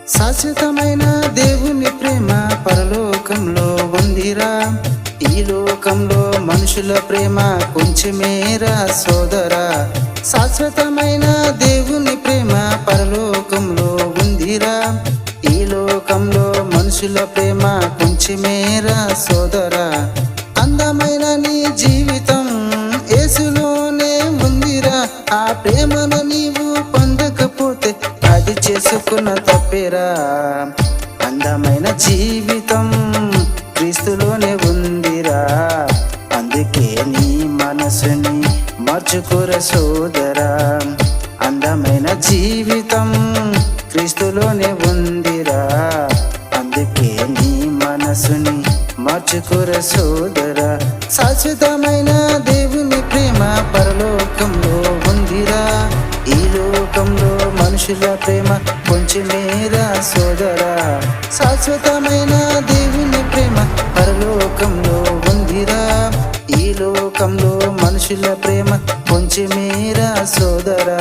శాశ్వతమైన దేవుని ప్రేమ పరలోకంలో ఉందిరా. ఈ లోకంలో మనుషుల ప్రేమ కొంచెమేరా సోదరా. శాశ్వతమైన దేవుని ప్రేమ పరలోకంలో ఉందిరా. ఈ లోకంలో మనుషుల ప్రేమ కొంచెమేరా సోదరా. అందమైన నీ జీవితం యేసులోనే ఉందిరా. ఆ ప్రేమను నీవు పొందకపోతే అది చేసుకున్న తప్పేరా. అందమైన జీవితం క్రీస్తులోనే ఉందిరా. అందుకే నీ మనసుని మార్చుకోరా సోదరా. అందమైన జీవితం క్రీస్తులోనే ఉందిరా. అందుకే నీ మనసుని మార్చుకోరా సోదరా. శాశ్వతమైన దేవుని ప్రేమ పరలోకంలో ఉందిరా. ఈ లోకంలో మనుషుల ప్రేమ కొంచెమేరా సోదరా. శాశ్వతమైన దేవుని ప్రేమ పరలోకంలో ఉందిరా. ఈ లోకంలో మనుషుల ప్రేమ కొంచెమేరా సోదరా.